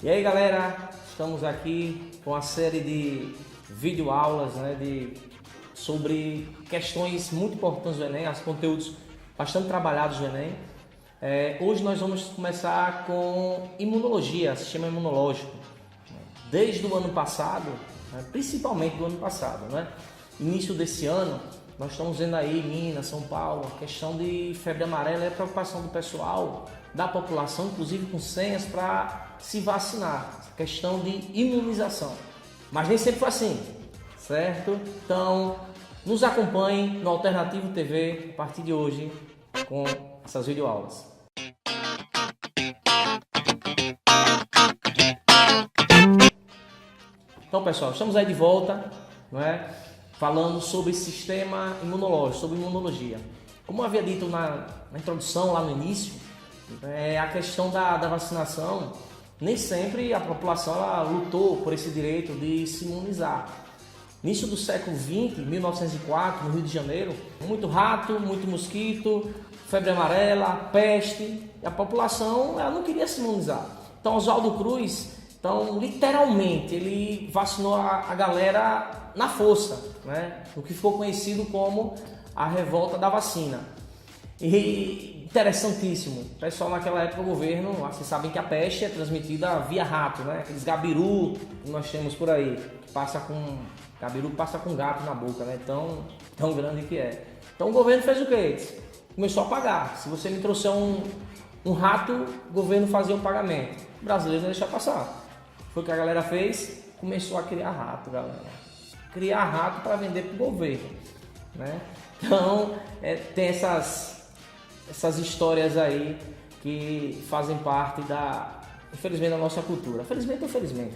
E aí galera, estamos aqui com a série de videoaulas, sobre questões muito importantes do Enem, os conteúdos bastante trabalhados do Enem. Hoje nós vamos começar com imunologia, sistema imunológico. Desde o ano passado, principalmente do ano passado, início desse ano, nós estamos vendo aí em Minas, São Paulo, a questão de febre amarela é a preocupação do pessoal, da população, inclusive com senhas para se vacinar, questão de imunização. Mas nem sempre foi assim, certo? Então, nos acompanhem no Alternativo TV a partir de hoje com essas videoaulas. Então, pessoal, estamos aí de volta, falando sobre sistema imunológico, sobre imunologia. Como eu havia dito na introdução, lá no início, a questão da vacinação, nem sempre a população ela lutou por esse direito de se imunizar. Início do século XX, 1904, no Rio de Janeiro, muito rato, muito mosquito, febre amarela, peste, e a população ela não queria se imunizar. Então, Oswaldo Cruz, literalmente, ele vacinou a galera na força, o que ficou conhecido como a revolta da vacina. E interessantíssimo, pessoal, naquela época o governo, vocês sabem que a peste é transmitida via rato, aqueles gabiru que nós temos por aí, que passa com gabiru, passa com gato na boca, tão grande que é. Então o governo fez o quê? Começou a pagar. Se você me trouxer um rato, o governo fazia o pagamento. O brasileiro não deixa passar. Foi o que a galera fez, começou a criar rato, galera. Criar rato para vender para o governo, Então, tem essas histórias aí que fazem parte infelizmente, da nossa cultura. Felizmente ou infelizmente,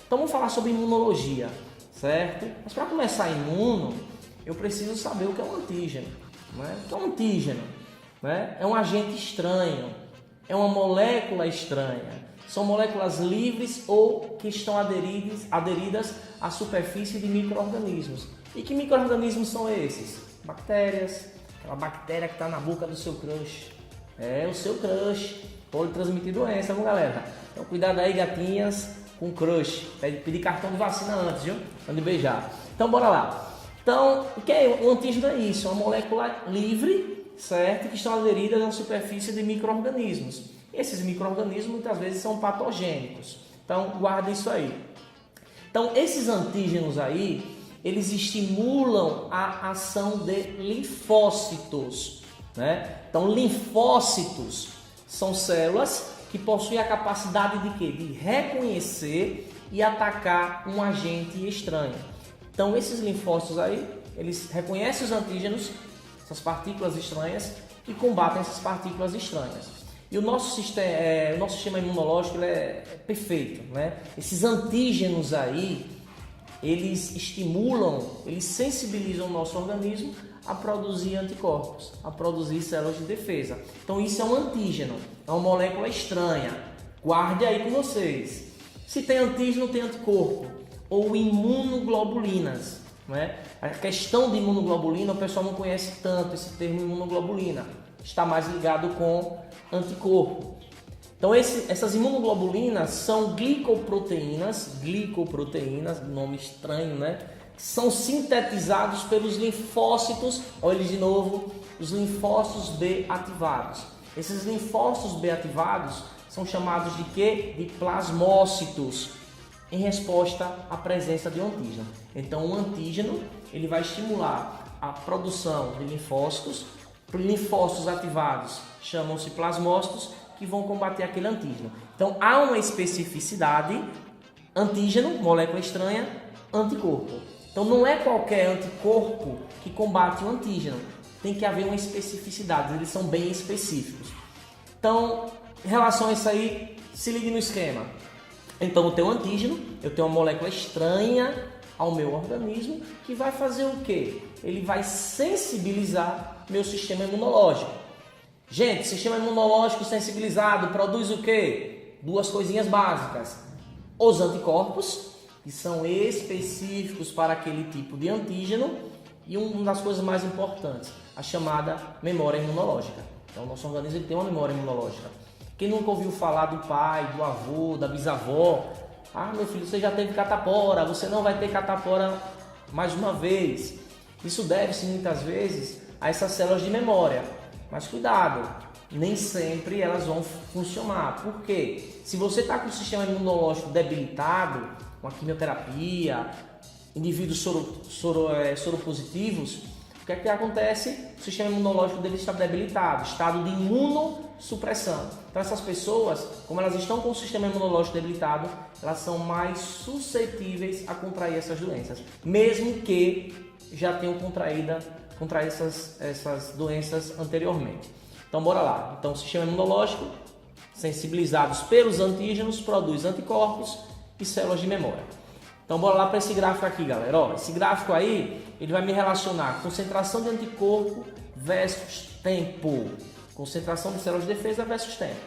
Então, vamos falar sobre imunologia, certo? Mas para começar imuno, eu preciso saber o que é um antígeno, O que é um antígeno? É um agente estranho, é uma molécula estranha. São moléculas livres ou que estão aderidas à superfície de micro-organismos. E que micro-organismos são esses? Bactérias, aquela bactéria que está na boca do seu crush. O seu crush pode transmitir doença, viu, galera? Então cuidado aí, gatinhas, com crush. Pedir cartão de vacina antes, viu? Antes de beijar. Então bora lá. Então, o que é o antígeno? É isso, é uma molécula livre, certo? Que estão aderidas à superfície de micro-organismos. Esses micro-organismos muitas vezes são patogênicos. Então, guarda isso aí. Então, esses antígenos aí, eles estimulam a ação de linfócitos, Então, linfócitos são células que possuem a capacidade de quê? De reconhecer e atacar um agente estranho. Então, esses linfócitos aí, eles reconhecem os antígenos, essas partículas estranhas, e combatem essas partículas estranhas. E o nosso sistema imunológico ele é perfeito, Esses antígenos aí, eles estimulam, eles sensibilizam o nosso organismo a produzir anticorpos, a produzir células de defesa. Então isso é um antígeno, é uma molécula estranha. Guarde aí com vocês. Se tem antígeno, tem anticorpo ou imunoglobulinas, A questão de imunoglobulina, o pessoal não conhece tanto esse termo imunoglobulina. Está mais ligado com anticorpo. Então essas imunoglobulinas são glicoproteínas, nome estranho, são sintetizados pelos linfócitos, olha eles de novo, os linfócitos B ativados. Esses linfócitos B ativados são chamados de quê? De plasmócitos, em resposta à presença de um antígeno. Então o antígeno ele vai estimular a produção de linfócitos ativados chamam-se plasmócitos, que vão combater aquele antígeno. Então há uma especificidade: antígeno, molécula estranha, anticorpo. Então não é qualquer anticorpo que combate o antígeno, tem que haver uma especificidade, eles são bem específicos. Então, em relação a isso aí, se ligue no esquema. Então eu tenho um antígeno, eu tenho uma molécula estranha ao meu organismo, que vai fazer o quê? Ele vai sensibilizar meu sistema imunológico. Gente, sistema imunológico sensibilizado produz o quê? Duas coisinhas básicas. Os anticorpos, que são específicos para aquele tipo de antígeno, e uma das coisas mais importantes, a chamada memória imunológica. Então, o nosso organismo tem uma memória imunológica. Quem nunca ouviu falar do pai, do avô, da bisavó? Ah, meu filho, você já teve catapora, você não vai ter catapora mais uma vez. Isso deve-se muitas vezes a essas células de memória. Mas cuidado, nem sempre elas vão funcionar. Por quê? Se você está com o sistema imunológico debilitado, com a quimioterapia, indivíduos soropositivos, o que é que acontece? O sistema imunológico dele está debilitado, estado de imunossupressão. Então essas pessoas, como elas estão com o sistema imunológico debilitado, elas são mais suscetíveis a contrair essas doenças, mesmo que já tenham contraído essas doenças anteriormente. Então bora lá. Então o sistema imunológico, sensibilizados pelos antígenos, produz anticorpos e células de memória. Então bora lá para esse gráfico aqui, galera. Ó, esse gráfico aí, ele vai me relacionar concentração de anticorpo versus tempo. Concentração de células de defesa versus tempo.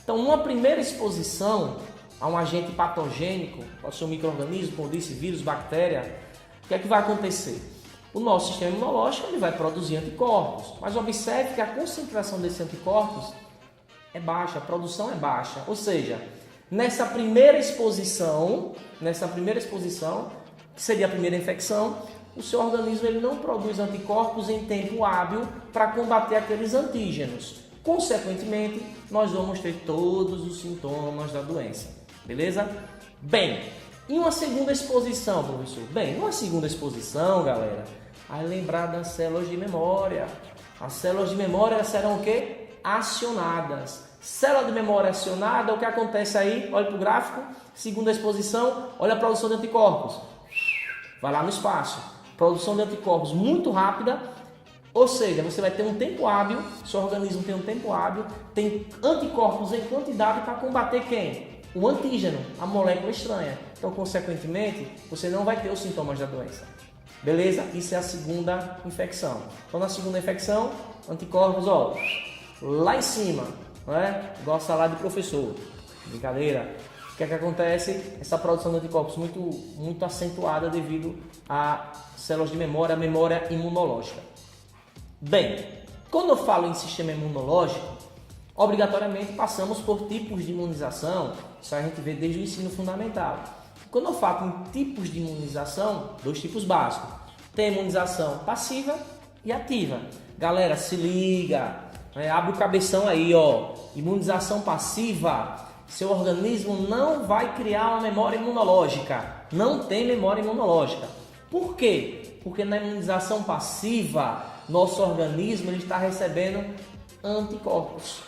Então, numa primeira exposição a um agente patogênico, pode ser um micro-organismo, como disse, vírus, bactéria, o que é que vai acontecer? O nosso sistema imunológico ele vai produzir anticorpos, mas observe que a concentração desses anticorpos é baixa, a produção é baixa. Ou seja, nessa primeira exposição, que seria a primeira infecção, o seu organismo ele não produz anticorpos em tempo hábil para combater aqueles antígenos. Consequentemente, nós vamos ter todos os sintomas da doença. Beleza? Bem, em uma segunda exposição, professor? Bem, numa segunda exposição, galera, aí lembrar das células de memória. As células de memória serão o quê? Acionadas. Célula de memória acionada, o que acontece aí? Olha para o gráfico, segunda exposição, olha a produção de anticorpos. Vai lá no espaço. Produção de anticorpos muito rápida, ou seja, você vai ter um tempo hábil, seu organismo tem um tempo hábil, tem anticorpos em quantidade para combater quem? O antígeno, a molécula estranha. Então, consequentemente, você não vai ter os sintomas da doença. Beleza? Isso é a segunda infecção. Então, na segunda infecção, anticorpos, ó, lá em cima, não é? Igual a salada de professor. Brincadeira. O que é que acontece? Essa produção de anticorpos muito acentuada devido a células de memória, a memória imunológica. Bem, quando eu falo em sistema imunológico, obrigatoriamente passamos por tipos de imunização, isso a gente vê desde o ensino fundamental. Quando eu falo em tipos de imunização, dois tipos básicos. Tem a imunização passiva e ativa. Galera, se liga, abre o cabeção aí, ó. Imunização passiva. Seu organismo não vai criar uma memória imunológica. Não tem memória imunológica. Por quê? Porque na imunização passiva, nosso organismo ele está recebendo anticorpos.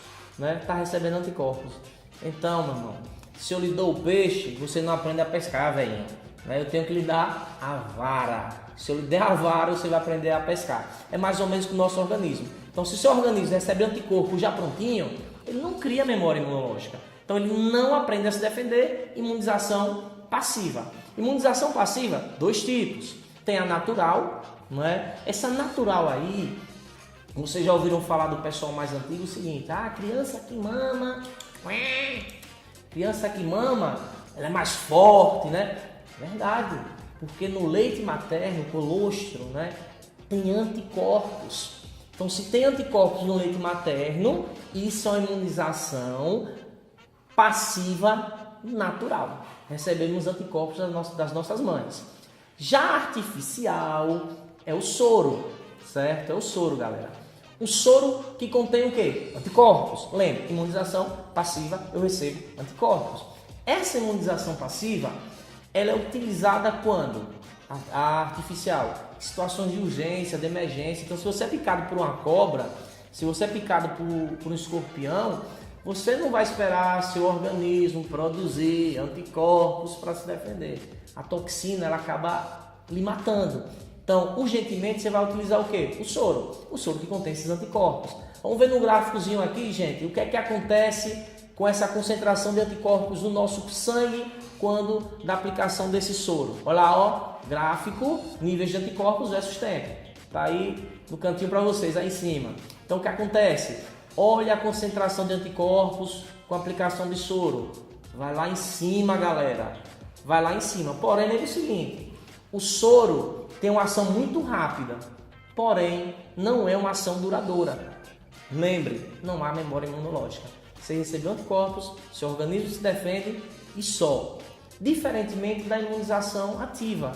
Está recebendo anticorpos. Então, meu irmão, se eu lhe dou o peixe, você não aprende a pescar, velhinho. Eu tenho que lhe dar a vara. Se eu lhe der a vara, você vai aprender a pescar. É mais ou menos com o nosso organismo. Então, se o seu organismo recebe anticorpo já prontinho, ele não cria memória imunológica. Então, ele não aprende a se defender. Imunização passiva. Imunização passiva, dois tipos. Tem a natural, não é? Essa natural aí, vocês já ouviram falar do pessoal mais antigo o seguinte: criança que mama, ela é mais forte, né? Verdade, porque no leite materno, colostro, né, tem anticorpos. Então, se tem anticorpos no leite materno, isso é uma imunização passiva natural. Recebemos anticorpos das nossas mães. Já artificial é o soro, certo? É o soro, galera. O soro que contém o quê? Anticorpos. Lembra, imunização passiva, eu recebo anticorpos. Essa imunização passiva, ela é utilizada quando? A artificial, situações de urgência, de emergência. Então, se você é picado por uma cobra, se você é picado por um escorpião, você não vai esperar seu organismo produzir anticorpos para se defender. A toxina, ela acaba lhe matando. Então, urgentemente, você vai utilizar o quê? O soro. O soro que contém esses anticorpos. Vamos ver no gráficozinho aqui, gente, o que é que acontece com essa concentração de anticorpos no nosso sangue quando da aplicação desse soro. Olha lá, ó, gráfico, níveis de anticorpos versus tempo. Tá aí no cantinho para vocês, aí em cima. Então, o que acontece? Olha a concentração de anticorpos com a aplicação de soro. Vai lá em cima, galera. Vai lá em cima. Porém, é o seguinte, o soro tem uma ação muito rápida, porém, não é uma ação duradoura. Lembre, não há memória imunológica. Você recebeu anticorpos, seu organismo se defende e só. Diferentemente da imunização ativa.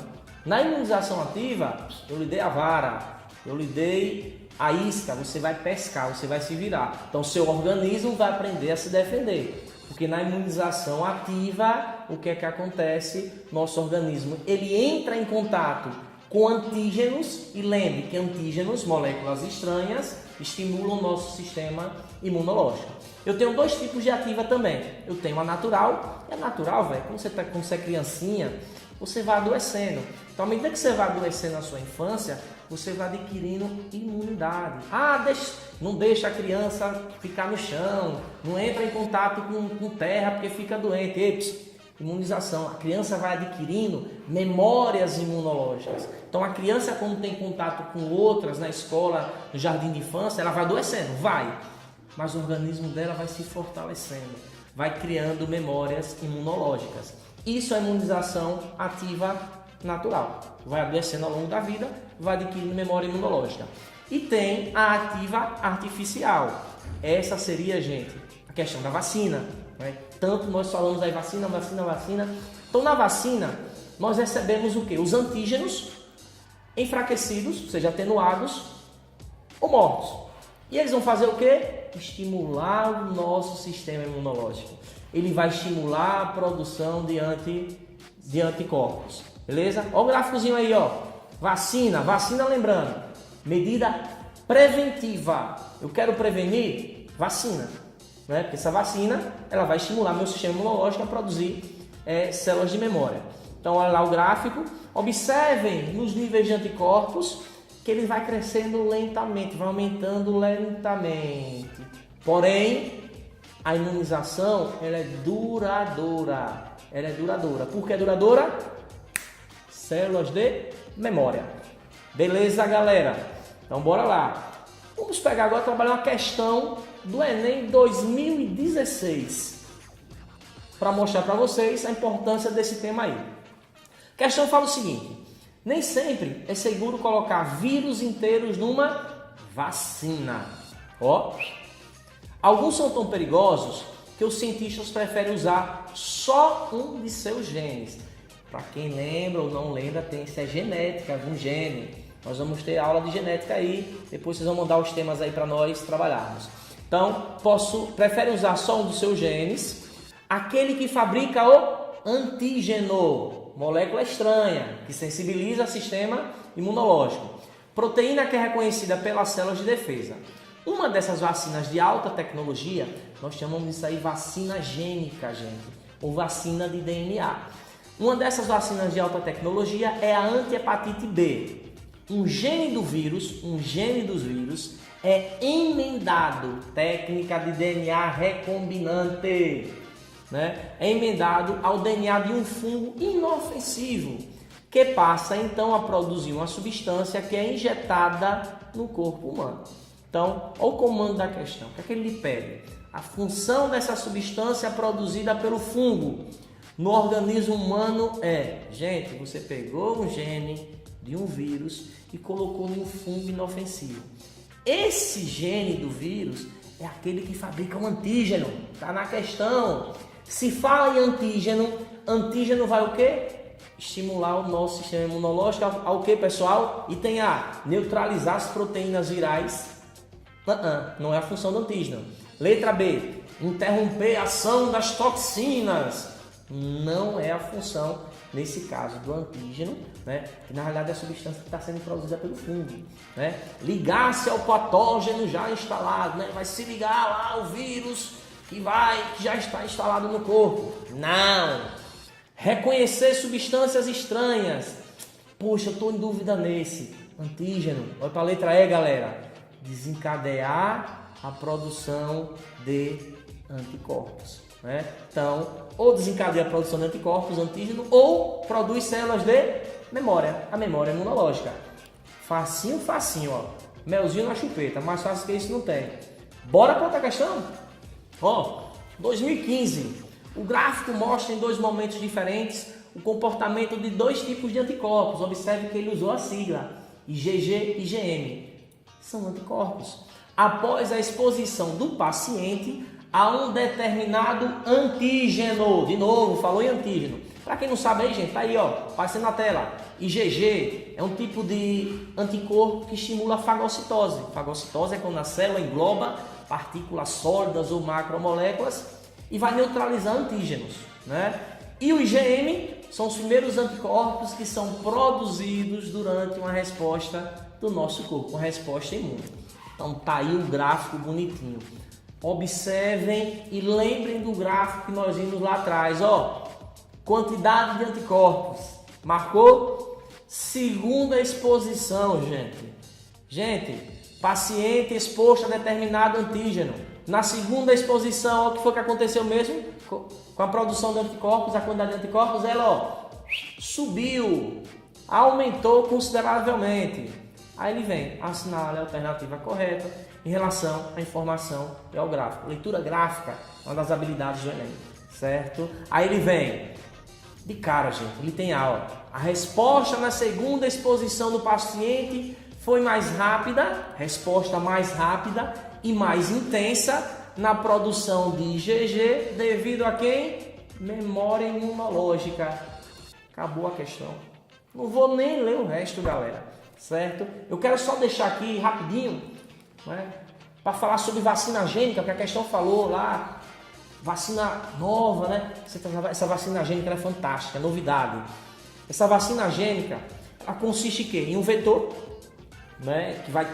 Na imunização ativa, eu lhe dei a vara, eu lhe dei a isca, você vai pescar, você vai se virar. Então, seu organismo vai aprender a se defender. Porque na imunização ativa, o que é que acontece? Nosso organismo, ele entra em contato com antígenos, e lembre que antígenos, moléculas estranhas, estimulam o nosso sistema imunológico. Eu tenho dois tipos de ativa também. Eu tenho a natural, e a natural, velho, quando você é criancinha, você vai adoecendo. Então, à medida que você vai adoecendo na sua infância, você vai adquirindo imunidade. Não deixa a criança ficar no chão, não entra em contato com terra porque fica doente. Imunização, a criança vai adquirindo memórias imunológicas. Então, a criança, quando tem contato com outras na escola, no jardim de infância, ela vai adoecendo, mas o organismo dela vai se fortalecendo, vai criando memórias imunológicas. Isso é imunização ativa natural. Vai adoecendo ao longo da vida, vai adquirindo memória imunológica. E tem a ativa artificial. Essa seria, gente, a questão da vacina. Né? Tanto nós falamos aí vacina. Então, na vacina, nós recebemos o quê? Os antígenos enfraquecidos, ou seja, atenuados ou mortos. E eles vão fazer o quê? Estimular o nosso sistema imunológico. Ele vai estimular a produção de anticorpos. Beleza? Olha o gráficozinho aí, ó. Vacina, lembrando, medida preventiva. Eu quero prevenir, vacina. Né? Porque essa vacina, ela vai estimular meu sistema imunológico a produzir células de memória. Então, olha lá o gráfico. Observem nos níveis de anticorpos que ele vai crescendo lentamente, vai aumentando lentamente. Porém, a imunização, ela é duradoura. Por que é duradoura? Células de memória. Beleza, galera? Então, bora lá. Vamos pegar agora e trabalhar uma questão do Enem 2016 para mostrar para vocês a importância desse tema aí. A questão fala o seguinte: nem sempre é seguro colocar vírus inteiros numa vacina. Alguns são tão perigosos que os cientistas preferem usar só um de seus genes. Para quem lembra ou não lembra, isso é genética, algum gene. Nós vamos ter aula de genética aí, depois vocês vão mandar os temas aí para nós trabalharmos. Então, prefere usar só um dos seus genes, aquele que fabrica o antígeno, molécula estranha, que sensibiliza o sistema imunológico. Proteína que é reconhecida pelas células de defesa. Uma dessas vacinas de alta tecnologia, nós chamamos isso aí vacina gênica, gente, ou vacina de DNA. Uma dessas vacinas de alta tecnologia é a anti-hepatite B. Um gene dos vírus é emendado, técnica de DNA recombinante, né? É emendado ao DNA de um fungo inofensivo, que passa então a produzir uma substância que é injetada no corpo humano. Então, olha o comando da questão, o que é que ele lhe pede? A função dessa substância produzida pelo fungo no organismo humano gente, você pegou um gene de um vírus e colocou em um fungo inofensivo. Esse gene do vírus é aquele que fabrica um antígeno. Está na questão. Se fala em antígeno vai o quê? Estimular o nosso sistema imunológico ao quê, pessoal? Item A, neutralizar as proteínas virais. Não é a função do antígeno. Letra B, interromper a ação das toxinas. Não é a função, nesse caso, do antígeno, né? Que na realidade é a substância que está sendo produzida pelo fungo, né? Ligar-se ao patógeno já instalado, né? Vai se ligar lá o vírus que já está instalado no corpo. Não! Reconhecer substâncias estranhas. Poxa, eu estou em dúvida nesse antígeno. Olha para a letra E, galera. Desencadear a produção de anticorpos. Né? Então, ou desencadeia a produção de anticorpos, antígeno, ou produz células de memória, a memória imunológica. Facinho, ó. Melzinho na chupeta, mais fácil que isso não tem. Bora para outra questão? 2015. O gráfico mostra em dois momentos diferentes o comportamento de dois tipos de anticorpos. Observe que ele usou a sigla IgG e IgM. São anticorpos. Após a exposição do paciente a um determinado antígeno. De novo, falou em antígeno. Para quem não sabe aí, gente, tá aí, ó, aparecendo na tela. IgG é um tipo de anticorpo que estimula a fagocitose. Fagocitose é quando a célula engloba partículas sólidas ou macromoléculas e vai neutralizar antígenos, né? E o IgM são os primeiros anticorpos que são produzidos durante uma resposta do nosso corpo, uma resposta imune. Então tá aí o gráfico bonitinho. Observem e lembrem do gráfico que nós vimos lá atrás, ó. Quantidade de anticorpos. Marcou? Segunda exposição, gente. Gente, paciente exposto a determinado antígeno. Na segunda exposição, o que foi que aconteceu mesmo? Com a produção de anticorpos, a quantidade de anticorpos, ela, ó, subiu, aumentou consideravelmente. Aí ele vem, assinale a alternativa correta em relação à informação e ao gráfico. Leitura gráfica, uma das habilidades do Enem, certo? Aí ele vem, de cara, gente, ele tem aula. A resposta na segunda exposição do paciente foi mais rápida, resposta mais rápida e mais intensa na produção de IgG devido a quem? Memória imunológica. Acabou a questão. Não vou nem ler o resto, galera, certo? Eu quero só deixar aqui rapidinho, né, para falar sobre vacina gênica, que a questão falou lá, vacina nova, né? Essa vacina gênica é fantástica, é novidade. Essa vacina gênica, ela consiste em quê? Em um vetor, né, que vai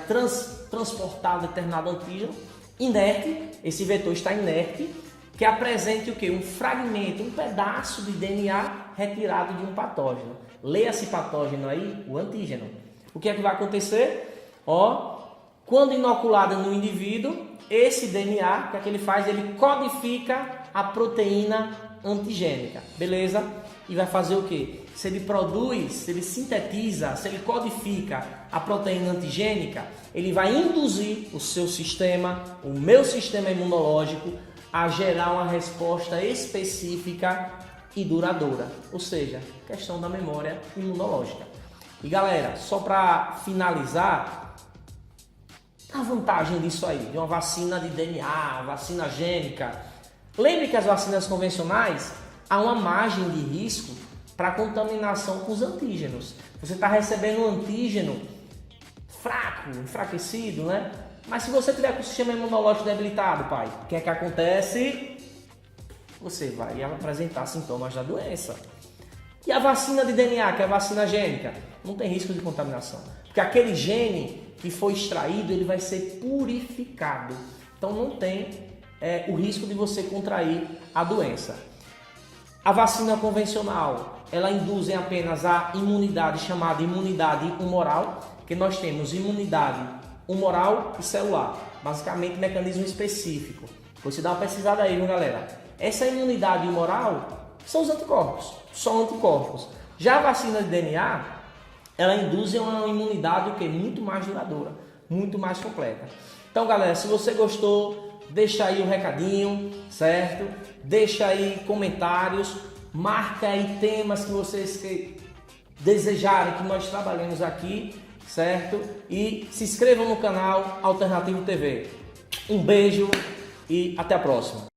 transportar determinado antígeno inerte, esse vetor está inerte, que apresente o quê? Um fragmento, um pedaço de DNA retirado de um patógeno. Leia esse patógeno aí, o antígeno. O que é que vai acontecer? Ó, quando inoculado no indivíduo, esse DNA, o que ele faz? Ele codifica a proteína antigênica, beleza? E vai fazer o quê? Se ele produz, se ele sintetiza, se ele codifica a proteína antigênica, ele vai induzir o seu sistema, o meu sistema imunológico, a gerar uma resposta específica e duradoura. Ou seja, questão da memória imunológica. E galera, só para finalizar, a vantagem disso aí, de uma vacina de DNA, vacina gênica. Lembre que as vacinas convencionais há uma margem de risco para contaminação com os antígenos. Você está recebendo um antígeno fraco, enfraquecido, né? Mas se você tiver com o sistema imunológico debilitado, pai, o que é que acontece? Você vai apresentar sintomas da doença. E a vacina de DNA, que é a vacina gênica, não tem risco de contaminação. Porque aquele gene que foi extraído, ele vai ser purificado. Então não tem o risco de você contrair a doença. A vacina convencional, ela induz apenas a imunidade chamada imunidade humoral, que nós temos imunidade humoral e celular, basicamente mecanismo específico. Você dá uma pesquisada aí, viu, galera? Essa imunidade humoral são os anticorpos, só anticorpos. Já a vacina de DNA, ela induz uma imunidade muito mais duradoura, muito mais completa. Então, galera, se você gostou, deixa aí o recadinho, certo? Deixa aí comentários, marca aí temas que vocês desejarem que nós trabalhemos aqui, certo? E se inscrevam no canal Alternativo TV. Um beijo e até a próxima.